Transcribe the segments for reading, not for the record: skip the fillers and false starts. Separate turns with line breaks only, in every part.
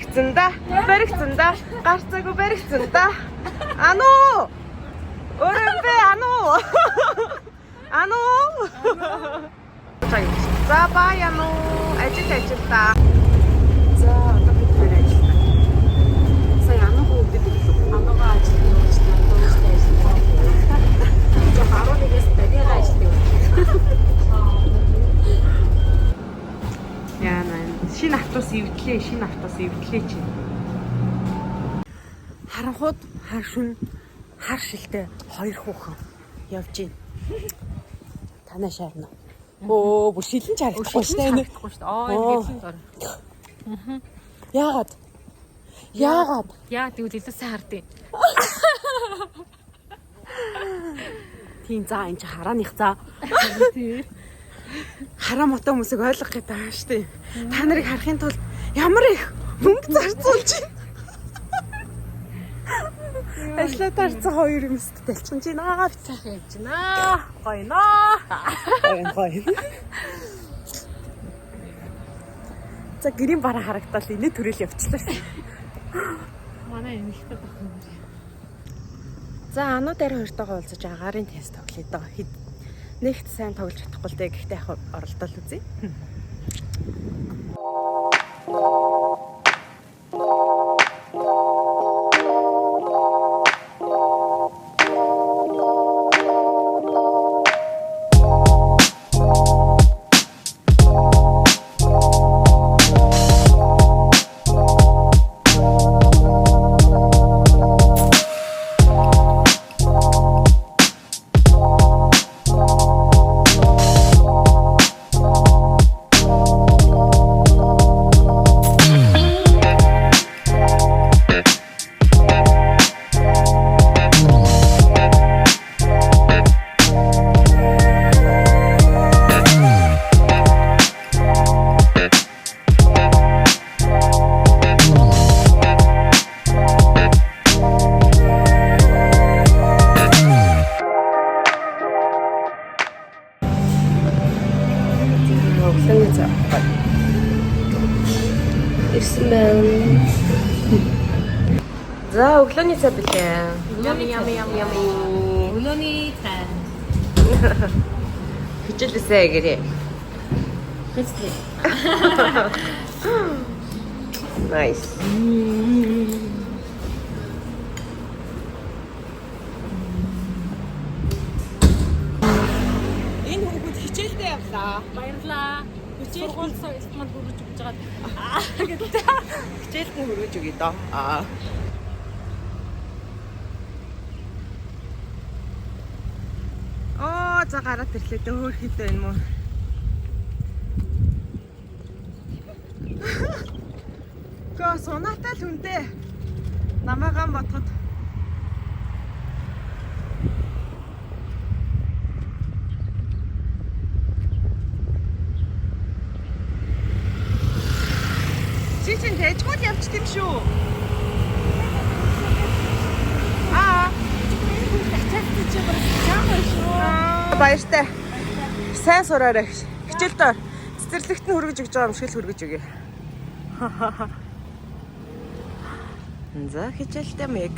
Баригцанда. Гарцаагүй баригцанда. Ану! Өрөмбе ану! Ану! За баяа ну. Ажилтаа. За одоо бид нэр ажиллаа. Сая анугаа үдээд ирлээ. Анугаа ажиллах дуустай ажиллаа. За 11-ээс дараагаа ажиллая. Яа наа. Шинэ автобус ивдлээ чи. Харанхууд хар шүн хар шилтэй хоёр хүүхэн явж байна. Танаа шаарна. Оо, бүр шилэн ч харагдахгүй шүү дээ. Гэвсэн зор. Яагаад? Яа тэгвэл илүү сайн хардیں۔ Тийм заа энэ харааных заа. Тийм. Хараа мотоо хүмүүсийг ойлгох гэдэг байгаа шүү дээ. Та нарыг харахын тулд ямар их мөнгө зарцуулж байна. Ажлаа тарцсан хоёр юмст дэлчмж байна. Бицаах явж байна. Гоё. За гэрийн бараа харагдал инээ төрөл явчлаа. Манай эмэгтэй бахан. За ануу дээр хоёртойгоо уулзаж агаарын тест тоглоё доо. Нэгт сайн тоглож чадахгүй л дээ. Гэхдээ яг оролдол үзье. За өглөөний цай билээ. Yummy. Өглөөний цай. Хичээлээсээ гэрээ. Хэцлээ. Nice. Энэ хүүхэд хичээлдээ явлаа. Баярлаа. Сургууль соёлт манд хүргэж өгч байгаа. Гэдэг. Хичээлд нь хүргэж өгье доо. За гараад ирлээ дээ өөр хит байна мó. Гоо сонаатай л хүнтэй. Намаагаа ботход. Чи чинь тэжгүүл явчих юм шүү. Баяртай. Сайн сураарай. Хичээлдээ цэцэрлэгт нь хүргэж өгч байгаа юм шиг л хүргэж өгье. За хичээлдээ мэг.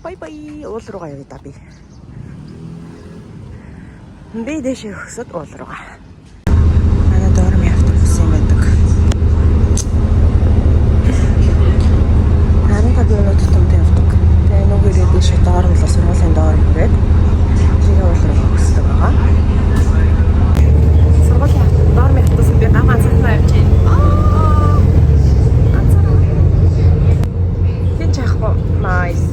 Бай. Уул руугаа явъя да би. Би дэшээ хөсөд уул руугаа. Манай доормын автобус юм байдаг. 15 минут томд явдаг. Тэгээ нөгөө ирээдүйн шиг доормлол сургуулийн доорм хүрээд тэгээ уул руугаа хөсдөг байгаа. Сургуулийн доормын автобус би ганцхан явж байна. Хин чахгүй. Nice.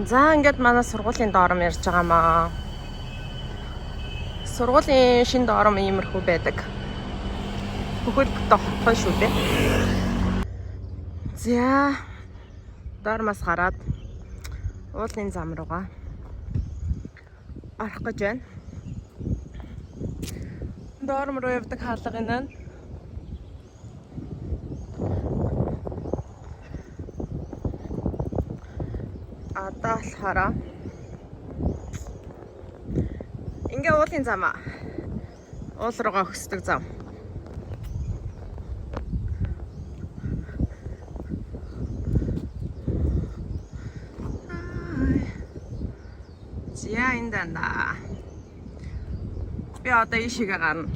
За ингээд манай сургуулийн доорм ярьж байгаамаа. Сургуулийн шинэ доорм иймэрхүү байдаг. Хөхөлбөтөө хотхон шүү дээ. За доормоос гараад уулын зам руугаа арах гэж байна. Доорм руу явдаг хаалга энэ. Одоо болохоор ингээ уулын зам аа. Уул руугаа хөсдөг зам. За энэ дандаа. Би одоо ишигээ гарна.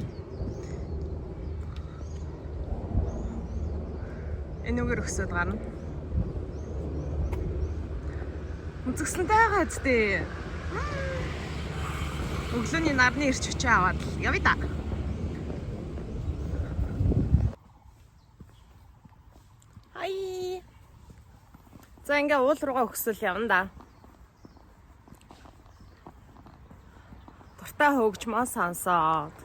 Энүүгээр өсөд гарна. Үзэсгэлэнтэй байгаа зү. Өглөөний нарны ирч хүчээ аваад явъя да. Хай. За ингээ уул руугаа өсвөл явна да. Дуртай хөгжмөө сонсоод.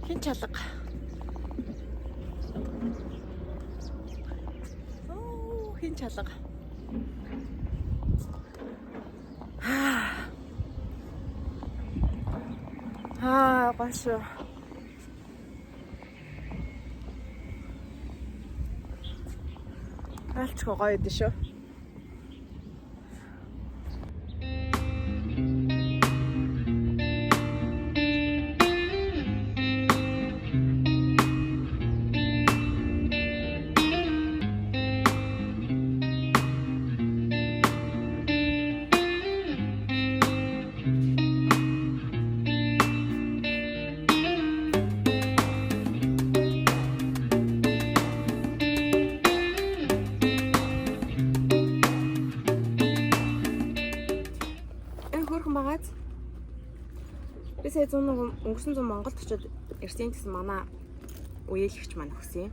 Хин чалга. Хин чалга. Башо. Альчгүй гоё дээ шүү. Би сая 100 өнгөрсөн 100 Монголд очиод ирсэн гэсэн манай үеэлэгч маань өгсөн.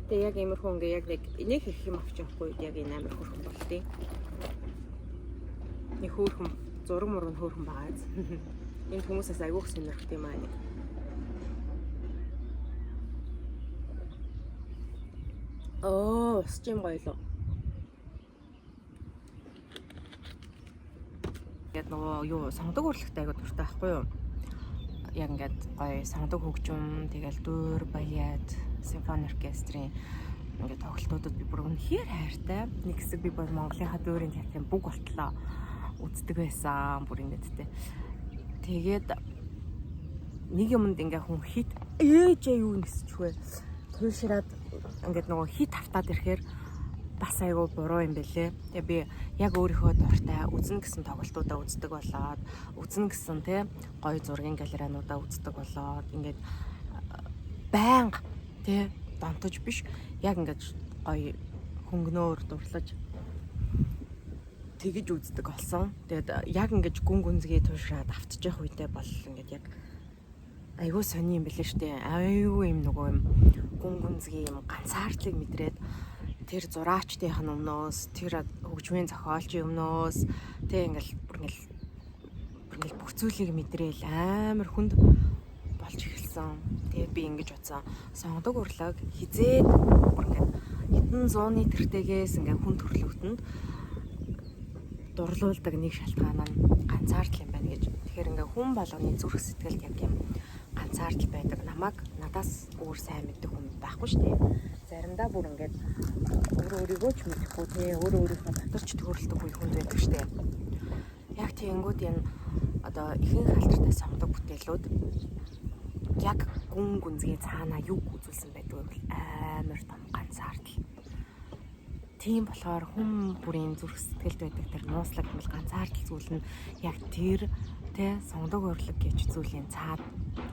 Тэгээ яг иймэрхүү ингээ яг нэг их юм авч явахгүй яг энэ амар хөрхөн болтыг. Нэг хөөрхөн зураг мураг хөөрхөн байгаа. Энд хүмүүсээс айгүйх сонирхт юм аа. Оо, усч юм гоё лөө. Тэгээд нөгөө юу сонгодог урлагтай айгуу дуртай байхгүй юу? Яг ингээд гоё сонгодог хөгжим, тэгэл дөөр, баяад, симфони оркестрийн ингээд тоглолтуудад би бүр үнэхээр хайртай. Нэг хэсэг би бол Монголынхаа дөөрийн театрын бүг болтлоо үздэг байсан бүр ингээд тэ. Тэгээд нэг юмд ингээ хүн хит ээжээ юу нисчихвэ. Туушраад ингээд нөгөө хит автаад ирэхээр бас айгүй буруу юм бэлээ. Тэгээ би яг өөрийнхөө дуртай үзэн гэсэн тоглолтуудаа үздэг болоод үзэн гэсэн те гоё зургийн галериануудаа үздэг болоод ингээд байнга те донтож биш яг ингээд гоё хөнгнөөр дурлаж тэгэж үздэг болсон. Тэгээд яг ингээд гүн гүнзгий туушраад автчих үедээ бол ингээд яг айгүй сони юм бэлээ штэ. Айгүй юм нөгөө юм гүн гүнзгий юм ганцаардлыг мэдрээд тэр зураачдын өмнөөс тэр хөгжмийн зохиолчийн өмнөөс тэг ингээл бүх зүйлийг мэдрээл амар хүнд болж эхэлсэн. Тэгээ би ингэж утсан сонгодог урлаг хизээд бүр ингээд хэдэн зууны тэртэгээс ингээд хүн төрлөختөнд дурлуулдаг нэг шалтгаан нь ганцаардл юм байна гэж. Тэгэхээр ингээд хүн болгоны зүрх сэтгэлд яг юм ганцаардл байдаг. Намайг надаас өөр сайн мэддэг хүн байхгүй шүү дээ. Заримдаа бүр ингээд өөрийгөө ч мэдэхгүй тий өөрийнхөө дотор ч төрөлдөг үе хүнд байдаг штэ. Яг тийгүүд энэ одоо ихэнх алдартай сонгодог бүтээлүүд яг гүн гүнзгий цаанаа юу үзүүлсэн байдаг бол амар том ганцаардл. Тийм болохоор хүн бүрийн зүрх сэтгэлд байдаг тэр нууцлагдмал ганцаардл зүйл нь яг тэр тий сонгодог урлаг гэж зүйлийн цаад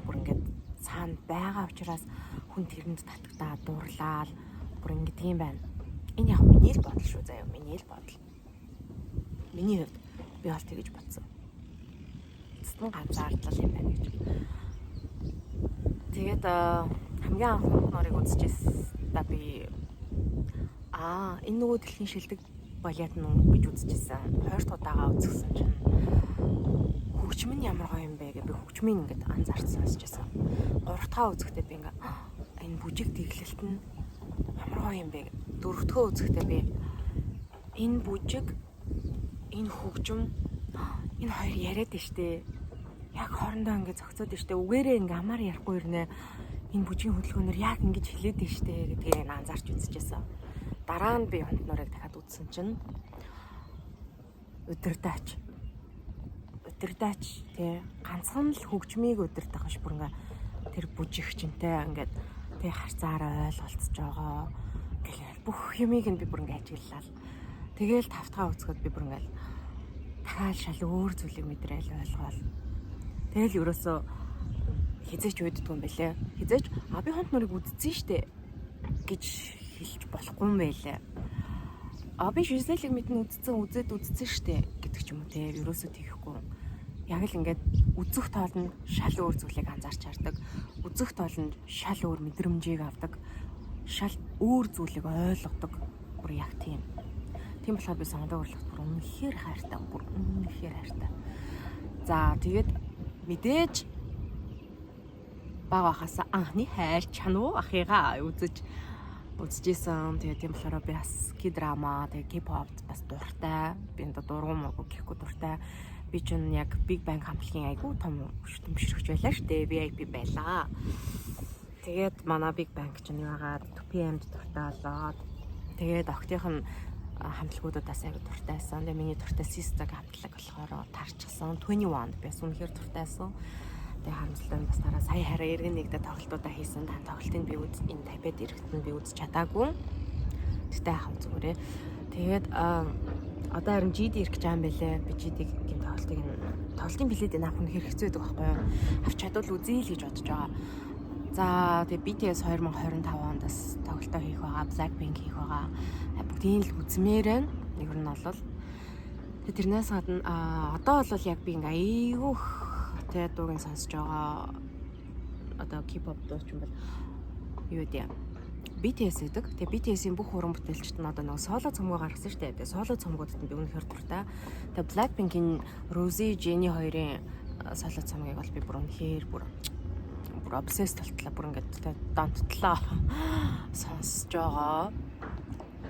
бүр ингээд цаана байгаа учраас хүн тэрэнд татагдаа дурлаад бүр ингэ тийм байна. Энэ яг миний л бодол шүү заяа, миний л бодол. Миний хувьд би бол тэгэж бодсон. бусдын ганцаардлал юм байна гэж. Тэгээд хамгийн анх норыг үзчихсэн та би энэ нөгөө дэлхийн шилдэг балет нь гэж үзчихсэн. 2 дахь удаага үзсэн чинь хөгжим нь ямар гоё юм бэ гэж би хөгжмийг ингээд анзаарсан сонсчихсан. 3 дахь үзэхдээ би ингээд энэ бүжиг дэглэлт нь ямар гоё юм бэ. 4 дахь үзэхдээ би энэ бүжиг, энэ хөгжим, энэ хоёр яриад штэ. Яг хоорондоо ингээд зохицоод штэ. Үгээрээ ингээд амаар ярихгүй ирнэ. Энэ бүжгийн хөдөлгөөнөр яг ингэж хэлээд штэ гэдгийг анзаарч үзчихсэн. Дараа нь би хонт нурыг дахиад үзсэн чинь өдөрдаач тий ганцхан л хөгжмийг өдөрдөх биш бүр ингээ тэр бүжигчэнтэй ингээд тий харцаараа ойлголцож байгаа гэх бүх юмыг нь би бүр ингээ ажиглалаа. Тэгээл 5 дахь үзэхэд би бүр ингээл дахиад шал өөр зүйлийг мэдрээл ойлгоол. Тэгэл ерөөсөө хизээч үүддэг юм бэлээ. Хизээч би хонт нурыг үзсэн штэ гэж хэлж болохгүй юм байлээ. Би Жизелийг мэднэ үзсэн штэ гэдэг ч юм уу те. Ерөөсөө тийхгүй. Яг л ингээд үзэх тоолнд шал өөр зүйлийг анзаарч хардаг. Үзэх тоолнд шал өөр мэдрэмжийг авдаг. Шал өөр зүйлийг ойлгодог. Бүр яг тийм. Тийм болохоор би сонгодог урлагт бүр үнэхээр хайртай. За тэгээд мэдээж бага хасаа анхны хайр чануу ахыгаа үзчихсэн. Тэгээд тийм болохоор би бас K-драма, тэгээд K-pop бас дуртай. Би энэ дургуун гэхгүй дуртай. Би ч яг Big Bang хамтлагийн айгүй том хөтөлмөрч байлаа штэ. VIP байлаа. Тэгээд манай Big Bang чинь яагаад 2PM-д дуртай болоод тэгээд октынх нь хамтлагуудаас айгүй дуртайсан. Тэгээд миний дуртай Sister хамтлаг болохоор тарчсан 21 бас үнэхээр дуртайсан. Тэгээд харамсалтай нь бас дараа сая хараа эргэн нэгдэ тоглолтуудаа хийсэн. Та тоглолтыг би энэ Тайпейд ирэхэд би үзэж чадаагүй. Тэгтээ хав зүгээрээ. Тэгээд одоо харин GD ирэх гэж байгаа юм байлээ. Би GD-г гин тоглолтын билетийг авах нь хэрэгцээ байдаг байхгүй юу? Авч чадвал үзье л гэж бодож байгаа. За тэгээ BTS 2025 онд бас тоглолтоо хийх байгаа, Blackpink хийх байгаа. Бүгдийг л үзмээр байна. Нэг нь бол тэрнээс гадна одоо бол яг би ингээ айгүйх тэгээ дуугийн сонсож байгаа. Одоо K-pop дууч юм бол юу вэ? BTS гэдэг. Тэгээ BTS-ийн бүх уран бүтээлчд нь одоо нэг соло цомгоо гаргасан шүү дээ. Тэгээ соло цомгуудад нь би үнэхээр дуртай. Тэгээ Blackpink-ийн Rosie, Jennie хоёрын соло цомгийг бол би бүр үнэхээр бүр obsessed болтлоо. Бүр ингээд донттлоо сонсож байгаа.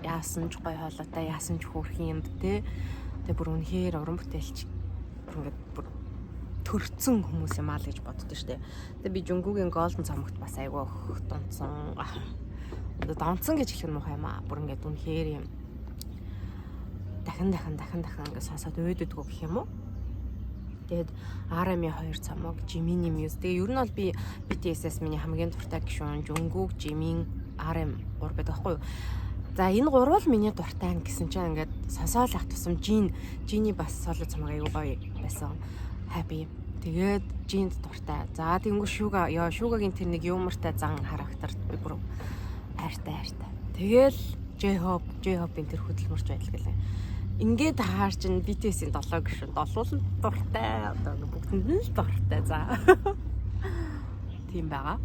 Яасан ч гоё хоолойтой, яасан ч хөөрхөн юм те. Тэгээ бүр үнэхээр уран бүтээлч ингээд бүр төрцөн хүмүүс юм аа л гэж боддоо шүү дээ. Тэгээ би Jungkook-ийн Golden цомогт бас айгүй донцсон. Донцсон гэж хэлэх нь муухай юм аа. Бүр ингээд үнэхээр юм дахин ингээд сонсоод өөдөдгөө гэх юм уу. Тэгээд RM-ийн 2 цомог, Jimin-ийн Muse. Тэгээ ер нь бол би BTS-ээс миний хамгийн дуртай гишүүн Jungkook, Jimin, RM 3 байдаг байхгүй юу? За энэ 3 бол миний дуртай гэсэн чинь ингээд сонсоол ах тусам Jin-ий бас соло цомог аягүй гоё байсан. Happy. Тэгээд Jin дуртай. За тэгэнгүүт Suga-гийн тэр нэг юмартай зан характер би бүр хайртай. Тэгэл J-Hope-ийн тэр хөдөлмөрч байдал гэлээ. Ингээд хаар чинь BTS-ийн 7 гишүүн 7 нь дуртай. Одоо бүгдэнд нь л дуртай. За. Тийм байгаа.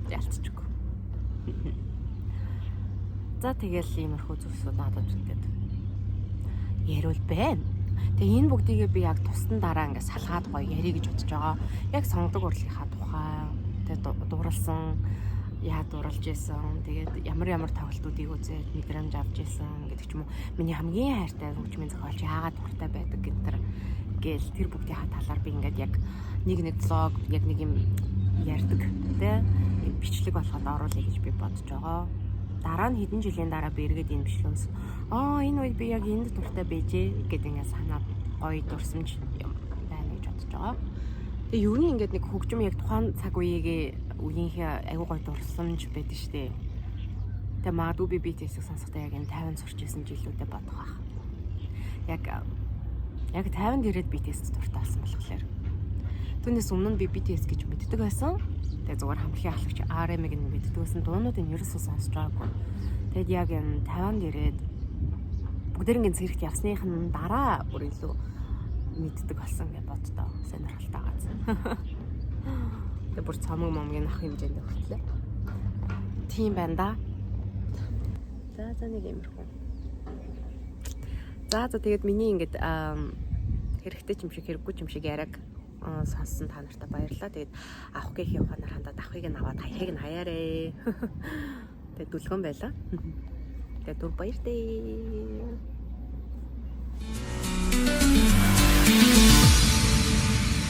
Ялцчихгүй. За тэгэл иймэрхүү зүйлсүүд надад үнэхээр ярил байна. Тэгээ энэ бүгдийг би яг тусдан дараа ингээд салгаад гоё ярих гэж бодож байгаа. Яг сонгодог урлагийнхаа тухай тэгээ дууралсан дууралж исэн. Тэгээд ямар тоглолтуудыг үзээд мэдрэмж авч исэн гэдэг ч юм уу. Миний хамгийн хайртай хөгжмийн зохиолч яагаад дуртай байдаг гээл тэр бүгдийн талаар би ингээд яг нэг влог яг нэг юм ярьдаг тэ бичлэг болоход оруулъя гэж би бодож байгаа. Дараа нь хэдэн жилийн дараа би эргээд энэ бичлэгээс энэ үед би яг энд дуртай байжээ гэдэг ингээд санаад гоё дурсамж байна гэж бодож байгаа. Тэгээ ер нь ингээд нэг хөгжим яг тухайн цаг үеийнхээ аягүй гоё дурсамж байдаг штеп. Тэгээ магадгүй би BTS-ийг сонсохдоо яг энэ 50 сурч исэн жилүүдэд бодох байх. Яг 50-нд ирээд BTS-д дуртай болсон болохоор. Түүнээс өмнө нь би BTS гэж мэддэг байсан. Тэгээ зүгээр хамтлагийн ахлагч RM-ыг нь мэддэг байсан. Дуунуудыг ерөөсөө сонсож байгаагүй. Тэгэд яг энэ 50-нд ирээд бүгдэрийн зэрэгт явсныхын дараа бүр илүү мэддэг болсон гэж боддоо. Сонирхолтой гааз. Тэгээ бүр цамаг момгийн ах хэмжээнд хүртлээ. Тийм байна да. За нэг юмрхүү. За тэгээд миний ингээд хэрэгтэй юм шиг хэрэггүй юм шиг яриаг сонссон та нартай баярлалаа. Тэгээд авах гэхийн ухаанаар хандаад авахыг нь аваад хаяхыг нь хаяарэ. Тэгээд дүлгэн байлаа. Тэгээд дур баяр дээ.